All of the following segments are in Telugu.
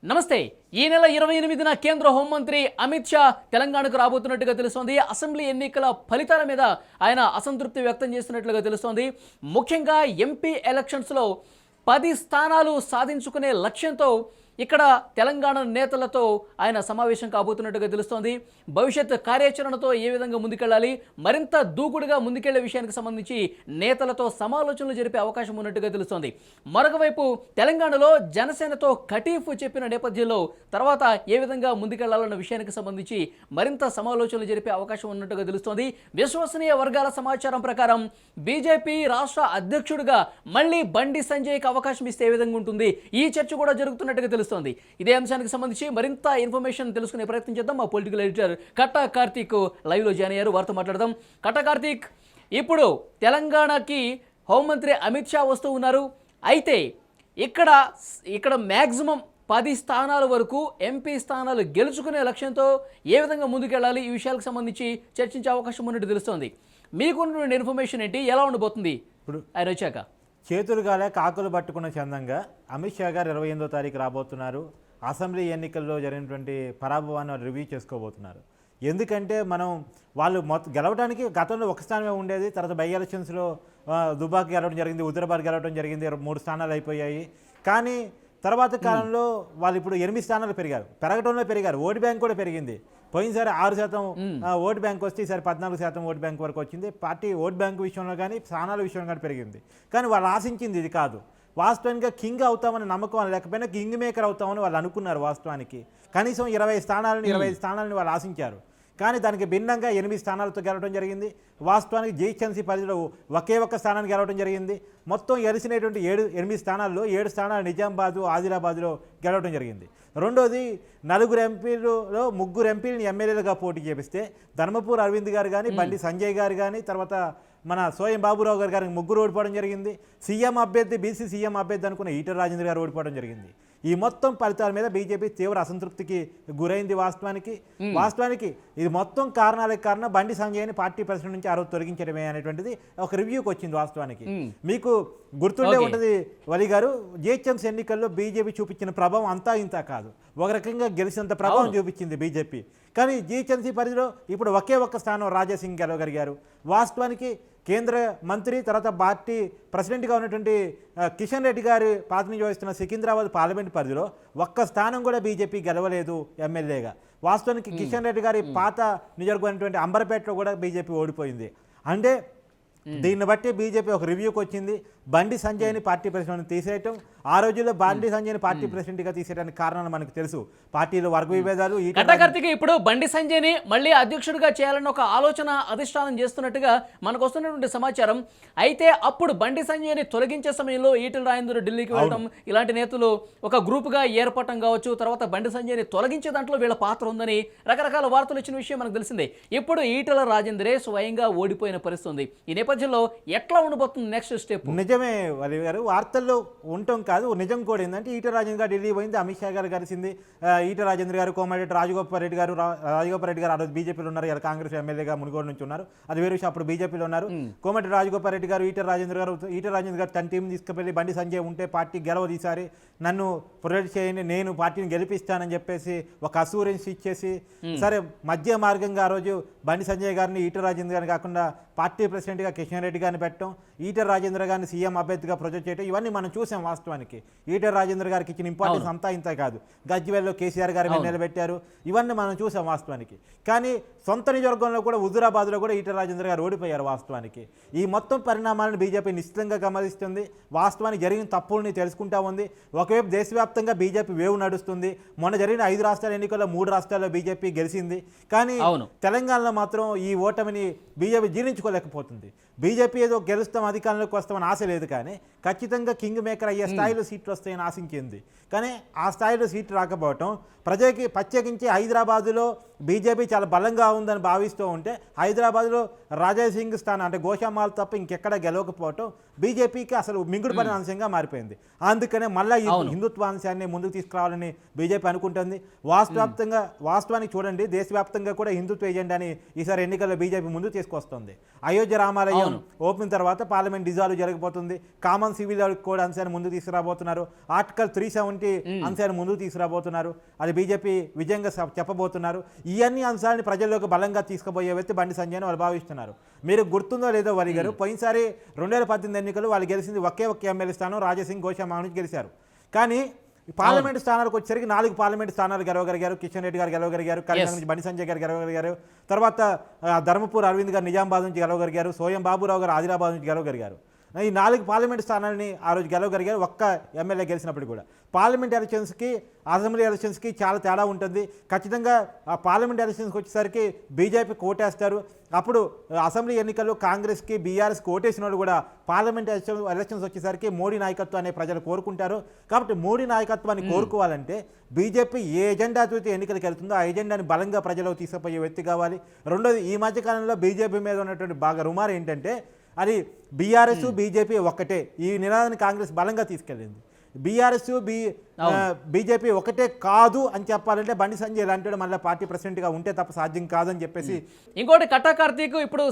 నమస్తే. ఈ నెల 28న కేంద్ర హోంమంత్రి అమిత్ షా తెలంగాణకు రాబోతున్నట్టుగా తెలుస్తోంది. అసెంబ్లీ ఎన్నికల ఫలితాల మీద ఆయన అసంతృప్తి వ్యక్తం చేస్తున్నట్లుగా తెలుస్తోంది. ముఖ్యంగా ఎంపీ ఎలక్షన్స్లో 10 స్థానాలు సాధించుకునే లక్ష్యంతో ఇక్కడ తెలంగాణ నేతలతో ఆయన సమావేశం కాబోతున్నట్టుగా తెలుస్తోంది. భవిష్యత్ కార్యాచరణతో ఏ విధంగా ముందుకెళ్లాలి, మరింత దూకుడుగా ముందుకెళ్లే విషయానికి సంబంధించి నేతలతో సమాలోచనలు జరిపే అవకాశం ఉన్నట్టుగా తెలుస్తోంది. మరొకవైపు తెలంగాణలో జనసేనతో కటీఫ్ చెప్పిన నేపథ్యంలో తర్వాత ఏ విధంగా ముందుకెళ్లాలన్న విషయానికి సంబంధించి మరింత సమాలోచనలు జరిపే అవకాశం ఉన్నట్టుగా తెలుస్తోంది. విశ్వసనీయ వర్గాల సమాచారం ప్రకారం బీజేపీ రాష్ట్ర అధ్యక్షుడిగా మళ్ళీ బండి సంజయ్కి అవకాశం ఇస్తే ఏ విధంగా ఉంటుంది, ఈ చర్చ కూడా జరుగుతున్నట్టుగా తెలుస్తోంది. ఇదే అంశానికి సంబంధించి మరింత ఇన్ఫర్మేషన్ తెలుసుకునే ప్రయత్నం చేద్దాం. మా పొలిటికల్ ఎడిటర్ కట్టా కార్తీక్ లైవ్ లో జాయిన్ అయ్యారు, వారితో మాట్లాడదాం. కట్టా కార్తీక్, ఇప్పుడు తెలంగాణకి హోంమంత్రి అమిత్ షా వస్తూ ఉన్నారు. అయితే ఇక్కడ మ్యాక్సిమం 10 స్థానాల వరకు ఎంపీ స్థానాలు గెలుచుకునే లక్ష్యంతో ఏ విధంగా ముందుకెళ్ళాలి, ఈ విషయాలకు సంబంధించి చర్చించే అవకాశం ఉన్నట్టు తెలుస్తోంది. మీకున్నటువంటి ఇన్ఫర్మేషన్ ఏంటి, ఎలా ఉండబోతుంది ఇప్పుడు ఆయన వచ్చాక? చేతులు గాలే కాకులు పట్టుకున్న చందంగా అమిత్ షా గారు 28వ తారీఖు రాబోతున్నారు. అసెంబ్లీ ఎన్నికల్లో జరిగినటువంటి పరాభవాన్ని రివ్యూ చేసుకోబోతున్నారు. ఎందుకంటే వాళ్ళు గెలవడానికి గతంలో ఒక స్థానమే ఉండేది. తర్వాత బై ఎలక్షన్స్లో దుబాక్ గెలవడం జరిగింది, హుజరాబాద్ గెలవడం జరిగింది, 3 స్థానాలు అయిపోయాయి. కానీ తర్వాత కాలంలో వాళ్ళు ఇప్పుడు 8 స్థానాలు పెరగడంలో పెరిగారు. ఓటు బ్యాంక్ కూడా పెరిగింది. పోయినసారి 6% ఓటు బ్యాంక్ వస్తే ఈసారి 14% ఓటు బ్యాంక్ వరకు వచ్చింది. పార్టీ ఓటు బ్యాంకు విషయంలో కానీ స్థానాల విషయంలో కానీ పెరిగింది. కానీ వాళ్ళు ఆశించింది ఇది కాదు. వాస్తవానికి కింగ్ అవుతామని నమ్మకం లేకపోయినా కింగ్ మేకర్ అవుతామని వాళ్ళు అనుకున్నారు. వాస్తవానికి కనీసం 25 స్థానాలని వాళ్ళు ఆశించారు. కానీ దానికి భిన్నంగా 8 స్థానాలతో గెలవడం జరిగింది. వాస్తవానికి జీహెచ్ఎంసీ పరిధిలో ఒకే ఒక్క స్థానాన్ని గెలవడం జరిగింది. మొత్తం గెలిచినటువంటి 8 స్థానాల్లో 7 స్థానాలు నిజామాబాదు, ఆదిలాబాద్లో గెలవడం జరిగింది. రెండోది 4 ఎంపీలలో 3 ఎంపీలని ఎమ్మెల్యేలుగా పోటీ చేపిస్తే ధర్మపూర్ అరవింద్ గారు కానీ, బండి సంజయ్ గారు కానీ, తర్వాత మన సోయం బాబురావు గారికి 3 ఓడిపోవడం జరిగింది. సీఎం అభ్యర్థి, బీసీ సీఎం అభ్యర్థి అనుకున్న ఈటల రాజేంద్ర గారు ఓడిపోవడం జరిగింది. ఈ మొత్తం ఫలితాల మీద బీజేపీ తీవ్ర అసంతృప్తికి గురైంది. వాస్తవానికి ఇది మొత్తం కారణాలకు కారణం బండి సంజయ్ని పార్టీ ప్రెసిడెంట్ నుంచి తొలగించడమే అనేటువంటిది ఒక రివ్యూకి వచ్చింది. వాస్తవానికి మీకు గుర్తుండే ఉంటుంది వలి గారు, జిహెచ్ఎంసీ ఎన్నికల్లో బీజేపీ చూపించిన ప్రభావం అంతా ఇంత కాదు. ఒక రకంగా గెలిచినంత ప్రభావం చూపించింది బీజేపీ. కానీ జిహెచ్ఎంసీ పరిధిలో ఇప్పుడు ఒకే ఒక్క స్థానం రాజాసింగ్ గెలవగలిగారు. వాస్తవానికి కేంద్ర మంత్రి తర్వాత పార్టీ ప్రెసిడెంట్గా ఉన్నటువంటి కిషన్ రెడ్డి గారి ప్రాతినిధ్యం వహిస్తున్న సికింద్రాబాద్ పార్లమెంట్ పరిధిలో ఒక్క స్థానం కూడా బీజేపీ గెలవలేదు ఎమ్మెల్యేగా. వాస్తవానికి కిషన్ రెడ్డి గారి పాత నియోజకవర్గమైనటువంటి అంబర్పేటలో కూడా బీజేపీ ఓడిపోయింది. అంటే దీన్ని బట్టి బీజేపీ ఒక రివ్యూకి వచ్చింది. బండి సంజయ్ని పార్టీ ప్రెసిడెంట్ తీసేయటం, ఆ రోజుల్లో బండి సంజయ్ని పార్టీ ప్రెసిడెంట్గా తీసేయడానికి కారణాలు మనకు తెలుసు. పార్టీలో వర్గ విభేదాలు. ఇప్పుడు బండి సంజయ్ని మళ్ళీ అధ్యక్షుడిగా చేయాలని ఒక ఆలోచన అధిష్టానం చేస్తున్నట్టుగా మనకు వస్తున్నటువంటి సమాచారం. అయితే అప్పుడు బండి సంజయ్ని తొలగించే సమయంలో ఈటల రాజేందర్ ఢిల్లీకి వెళ్ళడం, ఇలాంటి నేతలు ఒక గ్రూప్గా ఏర్పడటం కావచ్చు, తర్వాత బండి సంజయ్ని తొలగించే దాంట్లో వీళ్ళ పాత్ర ఉందని రకరకాల వార్తలు వచ్చిన విషయం మనకు తెలిసిందే. ఇప్పుడు ఈటల రాజేందరే స్వయంగా ఓడిపోయిన పరిస్థితి ఉంది. ఈ నేపథ్యంలో ఎట్లా ఉండబోతుంది నెక్స్ట్ స్టెప్? నిజమే వలి గారు, వార్తల్లో ఉండటం కాదు, నిజం కూడా ఏంటంటే ఈటల రాజేంద్ర గారు ఢిల్లీ పోయింది, అమిత్ షా గారు కలిసింది. ఈటల రాజేంద్ర గారు, కోమటిరెడ్డి రాజగోపాల్ రెడ్డి గారు ఆ రోజు బీజేపీలో ఉన్నారు, ఇలా కాంగ్రెస్ ఎమ్మెల్యేగా మునుగోడు నుంచి ఉన్నారు. అది వేరే విషయం. అప్పుడు బీజేపీలో ఉన్నారు. కోమటిరెడ్డి రాజగోపాల్ రెడ్డి గారు, ఈటల రాజేంద్ర గారు తన టీం తీసుకువెళ్ళి బండి సంజయ్ ఉంటే పార్టీ గెలవదు, ఈసారి నన్ను ప్రొటెక్ట్ చేయండి, నేను పార్టీని గెలిపిస్తానని చెప్పేసి ఒక అసూరెన్స్ ఇచ్చేసి, సరే మధ్య మార్గంగా ఆ రోజు బండి సంజయ్ గారిని, ఈటల రాజేంద్ర గారిని కాకుండా పార్టీ ప్రెసిడెంట్గా కిషన్ రెడ్డి గారిని పెట్టడం, ఈటల రాజేంద్ర గారిని సీఎం అభ్యర్థిగా ప్రొజెక్ట్ చేయడం, ఇవన్నీ మనం చూసాం. వాస్తవానికి ఈటల రాజేంద్ర గారికి ఇచ్చిన ఇంపార్టెన్స్ అంతా ఇంత కాదు. గజ్వేల్లో కేసీఆర్ గారి మీద నిలబెట్టారు, ఇవన్నీ మనం చూసాం వాస్తవానికి. కానీ సొంత నియోజకవర్గంలో కూడా, హుజురాబాద్లో కూడా ఈటల రాజేంద్ర గారు ఓడిపోయారు. వాస్తవానికి ఈ మొత్తం పరిణామాలను బీజేపీ నిశ్చితంగా గమనిస్తుంది. వాస్తవానికి జరిగిన తప్పుల్ని తెలుసుకుంటా ఉంది. ఒకవైపు దేశవ్యాప్తంగా బీజేపీ వేవ్ నడుస్తుంది. మొన్న జరిగిన 5 రాష్ట్రాల ఎన్నికల్లో 3 రాష్ట్రాల్లో బీజేపీ గెలిచింది. కానీ తెలంగాణలో మాత్రం ఈ ఓటమిని బీజేపీ జీర్ణించుకోలేకపోతుంది. బీజేపీ ఏదో గెలుస్తాం, అధికారంలోకి వస్తామని ఆశ లేదు, కానీ ఖచ్చితంగా కింగ్ మేకర్ అయ్యే స్థాయిలో సీట్లు వస్తాయని ఆశించింది. కానీ ఆ స్థాయిలో సీట్లు రాకపోవటం, ప్రత్యేకించి హైదరాబాదులో బీజేపీ చాలా బలంగా ఉందని భావిస్తూ ఉంటే హైదరాబాద్లో రాజాసింగ్ స్థానం అంటే గోషామాల్ తప్ప ఇంకెక్కడ గెలవకపోవటం బీజేపీకి అసలు మింగుడు పడిన అంశంగా మారిపోయింది. అందుకనే మళ్ళీ ఈ హిందుత్వ అంశాన్ని ముందుకు తీసుకురావాలని బీజేపీ అనుకుంటుంది. వాస్తవానికి చూడండి, దేశవ్యాప్తంగా కూడా హిందుత్వ ఎజెండాని ఈసారి ఎన్నికల్లో బీజేపీ ముందుకు తీసుకొస్తుంది. అయోధ్య రామాలయం ఓపెన్ తర్వాత పార్లమెంట్ డిజాల్వ్ జరగబోతుంది. కామన్ సివిల్ కోడ్ అంశాన్ని ముందుకు తీసుకురాబోతున్నారు. ఆర్టికల్ 370 అంశాన్ని ముందుకు తీసుకురాబోతున్నారు. అది బీజేపీ విజయంగా చెప్పబోతున్నారు. ఇవన్నీ అంశాలని ప్రజల్లోకి బలంగా తీసుకుపోయే వ్యక్తి బండి సంజయ్ వాళ్ళు భావిస్తున్నారు. మీరు గుర్తుందో లేదో వరి గారు, పోయినసారి 2018 ఎన్నికలు వాళ్ళు గెలిచింది ఒకే ఎమ్మెల్యే స్థానం రాజాసింగ్ గోషామా నుంచి గెలిచారు. కానీ పార్లమెంట్ స్థానాలకు వచ్చేసరికి 4 పార్లమెంట్ స్థానాలు గెలవగలిగారు. కిషన్ రెడ్డి గారు గెలవగలిగారు, కరీంనగర్ నుంచి బండి సంజయ్ గారు గెలవగలిగారు, తర్వాత ధర్మపూర్ అరవింద్ గారు నిజామాబాద్ నుంచి గెలవగలిగారు, సోయం బాబురావు గారు ఆదిలాబాద్ నుంచి గెలవగలిగారు. ఈ 4 పార్లమెంట్ స్థానాలని ఆ రోజు గెలవగలిగారు, ఒక్క ఎమ్మెల్యే గెలిచినప్పుడు కూడా. పార్లమెంట్ ఎలక్షన్స్కి అసెంబ్లీ ఎలక్షన్స్కి చాలా తేడా ఉంటుంది. ఖచ్చితంగా ఆ పార్లమెంట్ ఎలక్షన్స్కి వచ్చేసరికి బీజేపీ ఓటేస్తారు. అప్పుడు అసెంబ్లీ ఎన్నికల్లో కాంగ్రెస్కి బీఆర్ఎస్కి ఓటేసిన వాళ్ళు కూడా పార్లమెంట్ ఎలక్షన్స్ వచ్చేసరికి మోడీ నాయకత్వాన్ని ప్రజలు కోరుకుంటారు. కాబట్టి మోడీ నాయకత్వాన్ని కోరుకోవాలంటే బీజేపీ ఏ ఎజెండాతో ఎన్నికలకు వెళ్తుందో ఆ ఎజెండాని బలంగా ప్రజలకు తీసుకుపోయే వ్యక్తి కావాలి. రెండోది, ఈ మధ్యకాలంలో బీజేపీ మీద ఉన్నటువంటి బాగా రుమారు ఏంటంటే అది బీఆర్ఎస్ బీజేపీ ఒక్కటే. ఈ నినాదాన్ని కాంగ్రెస్ బలంగా తీసుకెళ్ళింది. బీఆర్ఎస్ బీజేపీ ఒకటే కాదు అని చెప్పాలంటే బండి సంజయ్ లాంటి మళ్ళీ పార్టీ ప్రెసిడెంట్గా ఉంటే తప్ప సాధ్యం కాదని చెప్పేసి. ఇంకోటి కట్టా కార్తీక్, ఇప్పుడు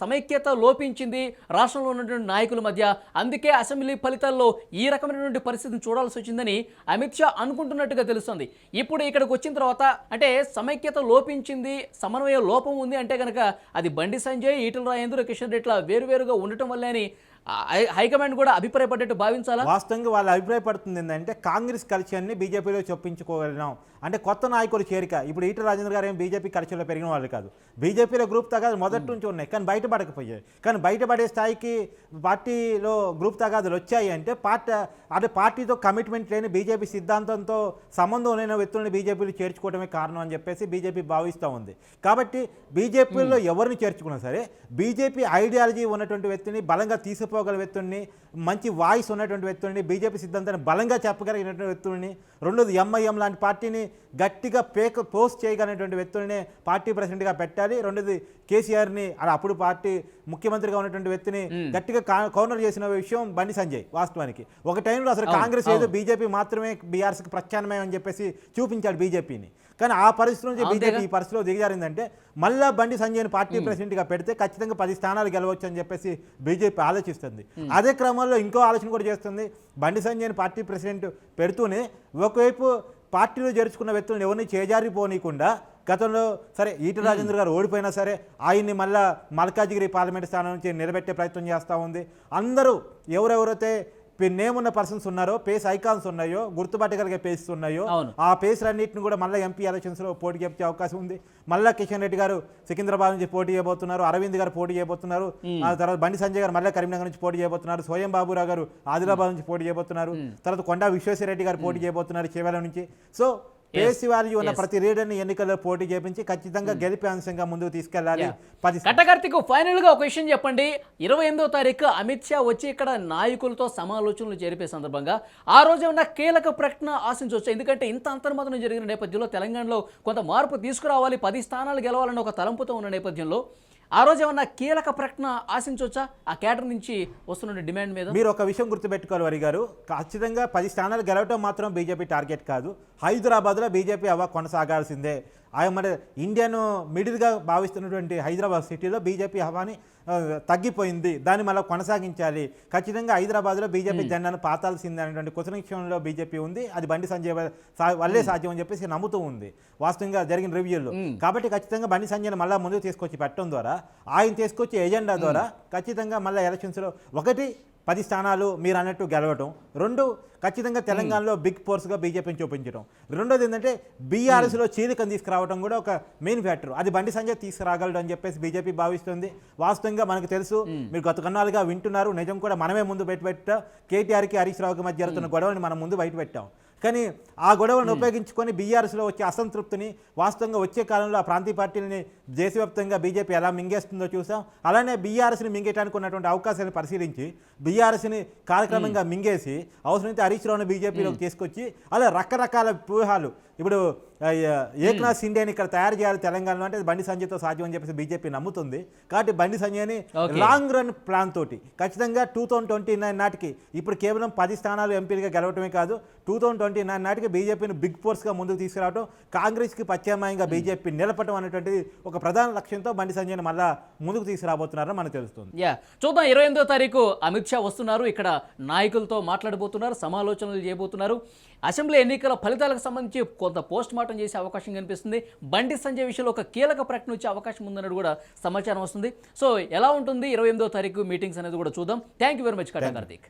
సమైక్యత లోపించింది రాష్ట్రంలో ఉన్నటువంటి నాయకుల మధ్య. అందుకే అసెంబ్లీ ఫలితాల్లో ఈ రకమైనటువంటి పరిస్థితిని చూడాల్సి వచ్చిందని అమిత్ షా అనుకుంటున్నట్టుగా తెలుస్తుంది. ఇప్పుడు ఇక్కడికి వచ్చిన తర్వాత అంటే సమైక్యత లోపించింది, సమన్వయ లోపం ఉంది అంటే కనుక అది బండి సంజయ్, ఈటల రాజేందర్, కిషన్ రెడ్డి వేరువేరుగా ఉండటం వల్లే అని హైకమాండ్ కూడా అభిప్రాయపడ్డట్టు భావించాలా? వాస్తవంగా వాళ్ళు అభిప్రాయపడుతుంది ఏంటంటే కాంగ్రెస్ కల్చర్ని బీజేపీలో చొప్పించుకోగలిగినాం అంటే కొత్త నాయకులు చేరిక. ఇప్పుడు ఈటల రాజేంద్ర గారు ఏం బీజేపీ కల్చర్లో పెరిగిన వాళ్ళు కాదు. బీజేపీలో గ్రూప్ తగాదు మొదటి నుంచి ఉన్నాయి, కానీ బయటపడకపోయాయి. కానీ బయటపడే స్థాయికి పార్టీలో గ్రూప్ తగాదులు వచ్చాయి అంటే పార్టీతో కమిట్మెంట్ లేని బీజేపీ సిద్ధాంతంతో సంబంధం లేని వ్యక్తులను బీజేపీలో చేర్చుకోవడమే కారణం అని చెప్పేసి బీజేపీ భావిస్తూ ఉంది. కాబట్టి బీజేపీలో ఎవరిని చేర్చుకున్నా సరే బీజేపీ ఐడియాలజీ ఉన్నటువంటి వ్యక్తిని, బలంగా తీసుకోగల వ్యక్తుల్ని, మంచి వాయిస్ ఉన్నటువంటి వ్యక్తుల్ని, బీజేపీ సిద్ధాంతాన్ని బలంగా చెప్పగలిగినటువంటి వ్యక్తుల్ని, రెండోది ఎంఐఎం లాంటి పార్టీని గట్టిగా పోస్ట్ చేయగలిగినటువంటి వ్యక్తుల్ని పార్టీ ప్రెసిడెంట్గా పెట్టాలి. రెండోది కేసీఆర్ని అప్పుడు పార్టీ ముఖ్యమంత్రిగా ఉన్నటువంటి వ్యక్తిని గట్టిగా కౌనర్ చేసిన విషయం బండి సంజయ్. వాస్తవానికి ఒక టైంలో అసలు కాంగ్రెస్ ఏదో బీజేపీ మాత్రమే బీఆర్ఎస్కి ప్రత్యామ్నాయం అని చెప్పేసి చూపించాడు బీజేపీని. కానీ ఆ పరిస్థితి నుంచి బీజేపీ ఈ పరిస్థితిలో దిగజారిందంటే మళ్ళా బండి సంజయ్ని పార్టీ ప్రెసిడెంట్గా పెడితే ఖచ్చితంగా 10 స్థానాలు గెలవచ్చు అని చెప్పేసి బీజేపీ ఆలోచిస్తుంది. అదే క్రమంలో ఇంకో ఆలోచన కూడా చేస్తుంది. బండి సంజయ్ని పార్టీ ప్రెసిడెంట్ పెడుతూనే ఒకవైపు పార్టీలో చేర్చుకున్న వ్యక్తులను ఎవరిని చేజారిపోనీయకుండా గతంలో సరే ఈటల రాజేంద్ర గారు ఓడిపోయినా సరే ఆయన్ని మళ్ళా మల్కాజిగిరి పార్లమెంట్ స్థానం నుంచి నిలబెట్టే ప్రయత్నం చేస్తూ ఉంది. అందరూ ఎవరెవరైతే నేమ్ ఉన్న పర్సన్స్ ఉన్నారో, పేస్ ఐకాన్స్ ఉన్నాయో, గుర్తుపట్టగలిగే పేస్ ఉన్నాయో ఆ పేస్లన్నింటిని కూడా మళ్ళీ ఎంపీ ఎలక్షన్స్లో పోటీ చేసే అవకాశం ఉంది. మళ్ళీ కిషన్ రెడ్డి గారు సికింద్రాబాద్ నుంచి పోటీ చేయబోతున్నారు, అరవింద్ గారు పోటీ చేయబోతున్నారు, ఆ తర్వాత బండి సంజయ్ గారు మళ్ళీ కరీంనగర్ నుంచి పోటీ చేయబోతున్నారు, సోయం బాబురావు గారు ఆదిలాబాద్ నుంచి పోటీ చేయబోతున్నారు, తర్వాత కొండా విశ్వేశ్వరరెడ్డి గారు పోటీ చేయబోతున్నారు చేవెళ్ళ నుంచి. సో పేసి వాల్యూ ఉన్న ప్రతి లీడర్ని ఎన్నికల్లో పోటీ చేపించి ఖచ్చితంగా గెలిపే అంశంగా ముందుకు తీసుకెళ్లాలి. కట్టకర్తికు ఫైనల్ గా ఒక విషయం చెప్పండి. 28వ తారీఖు అమిత్ షా వచ్చి ఇక్కడ నాయకులతో సమాలోచనలు జరిపే సందర్భంగా ఆ రోజు ఉన్న కీలక ప్రకటన ఆశించవచ్చు. ఎందుకంటే ఇంత అంతర్మతనం జరిగిన నేపథ్యంలో తెలంగాణలో కొంత మార్పు తీసుకురావాలి, 10 స్థానాలు గెలవాలన్న ఒక తలంపుతో ఉన్న నేపథ్యంలో ఆ రోజు ఏమన్నా కీలక ప్రకటన ఆశించవచ్చా ఆ కేటర్ నుంచి వస్తున్న డిమాండ్ మీద? మీరు ఒక విషయం గుర్తుపెట్టుకోవాలి వరి గారు, ఖచ్చితంగా 10 స్థానాలు గెలవటం మాత్రం బీజేపీ టార్గెట్ కాదు. హైదరాబాద్లో బీజేపీ హవా కొనసాగాల్సిందే. మన ఇండియన్ మిడిల్గా భావిస్తున్నటువంటి హైదరాబాద్ సిటీలో బీజేపీ హవాని తగ్గిపోయింది, దాన్ని మళ్ళీ కొనసాగించాలి. ఖచ్చితంగా హైదరాబాద్లో బీజేపీ జెండాను పాతాల్సిందే అనేటువంటి కుసనిక్షంలో బీజేపీ ఉంది. అది బండి సంజయ్ వల్లే సాధ్యం అని చెప్పేసి నమ్ముతూ ఉంది వాస్తవంగా జరిగిన రివ్యూల్లో. కాబట్టి ఖచ్చితంగా బండి సంజయ్ని మళ్ళీ ముందుకు తీసుకొచ్చి పెట్టడం ద్వారా, ఆయన తీసుకొచ్చే ఎజెండా ద్వారా ఖచ్చితంగా మళ్ళీ ఎలక్షన్స్లో 10 స్థానాలు మీరు అన్నట్టు గెలవటం, 2 ఖచ్చితంగా తెలంగాణలో బిగ్ ఫోర్స్గా బీజేపీని చూపించడం, రెండోది ఏంటంటే బీఆర్ఎస్లో చీలికను తీసుకురావడం కూడా ఒక మెయిన్ ఫ్యాక్టర్. అది బండి సంజయ్ తీసుకురాగలడు అని చెప్పేసి బీజేపీ భావిస్తుంది. వాస్తవంగా మనకు తెలుసు, మీరు గత కొన్నాళ్ళుగా వింటున్నారు, నిజం కూడా మనమే ముందు బయటపెట్టాం. కేటీఆర్కి హరీష్ రావుకి మధ్య జరుగుతున్న గొడవని మనం ముందు బయటపెట్టాం. కానీ ఆ గొడవలను ఉపయోగించుకొని బీఆర్ఎస్లో వచ్చే అసంతృప్తిని, వాస్తవంగా వచ్చే కాలంలో ఆ ప్రాంతీయ పార్టీలని దేశవ్యాప్తంగా బీజేపీ ఎలా మింగేస్తుందో చూసాం. అలానే బీఆర్ఎస్ని మింగేయడానికి ఉన్నటువంటి అవకాశాలను పరిశీలించి బీఆర్ఎస్ని కార్యక్రమంగా మింగేసి అవసరమైతే హరీష్ రావుని బీజేపీలోకి తీసుకొచ్చి అలా రకరకాల వ్యూహాలు. ఇప్పుడు ఏక్నాథ్ సిండేని ఇక్కడ తయారు చేయాలి తెలంగాణలో అంటే అది బండి సంజయ్తో సాధ్యం అని చెప్పేసి బీజేపీ నమ్ముతుంది. కాబట్టి బండి సంజయ్ని లాంగ్ రన్ ప్లాన్ తోటి ఖచ్చితంగా 2029 నాటికి ఇప్పుడు కేవలం 10 స్థానాలు ఎంపీలుగా గెలవటమే కాదు 2029 నాటికి బీజేపీని బిగ్ ఫోర్స్గా ముందుకు తీసుకురావడం, కాంగ్రెస్కి ప్రత్యామ్నాయంగా బీజేపీ నిలపడం అనేటువంటిది ఒక ప్రధాన లక్ష్యంతో బండి సంజయ్ని మళ్ళా ముందుకు తీసుకురాబోతున్నారని మనకు తెలుస్తుంది. చూద్దాం. 28వ తారీఖు అమిత్ షా వస్తున్నారు, ఇక్కడ నాయకులతో మాట్లాడబోతున్నారు, సమాలోచనలు చేయబోతున్నారు. అసెంబ్లీ ఎన్నికల ఫలితాలకు సంబంధించి కొంత పోస్ట్ మార్టం చేసే అవకాశం కనిపిస్తుంది. బండి సంజయ్ విషయంలో ఒక కీలక ప్రకటన వచ్చే అవకాశం ఉందన్నది కూడా సమాచారం వస్తుంది. సో ఎలా ఉంటుంది 28వ తారీఖు మీటింగ్స్ అనేది కూడా చూద్దాం. Thank you very much Karthik.